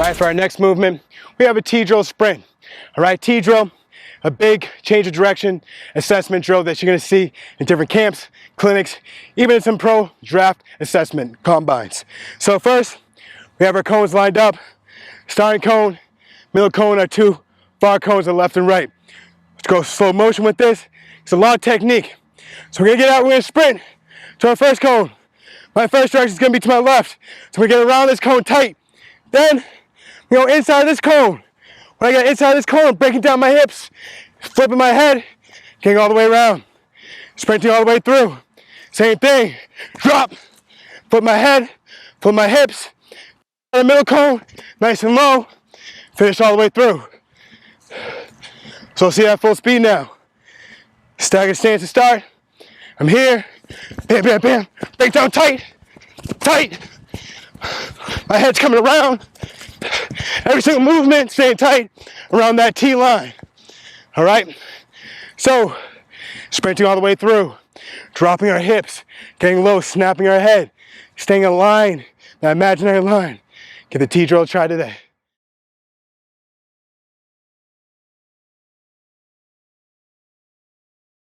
right, for our next movement, we have a T-drill sprint. All right, T-drill, a big change of direction assessment drill that you're gonna see in different camps, clinics, even in some pro draft assessment combines. So first, we have our cones lined up. Starting cone, middle cone are two far cones on left and right. Let's go slow motion with this. It's a lot of technique. So we're gonna get out, we're gonna sprint to our first cone. My first direction is gonna be to my left. So we get around this cone tight. Then we go inside this cone. When I get inside this cone, I'm breaking down my hips, flipping my head, getting all the way around. Sprinting all the way through. Same thing, drop, flip my head, flip my hips, the middle cone, nice and low, finish all the way through. So see that full speed now. Stagger stance to start. I'm here, bam, bam, bam, break down tight, tight. My head's coming around. Every single movement staying tight around that T line. All right? So, sprinting all the way through, dropping our hips, getting low, snapping our head, staying in line, that imaginary line. Get the T-drill try today.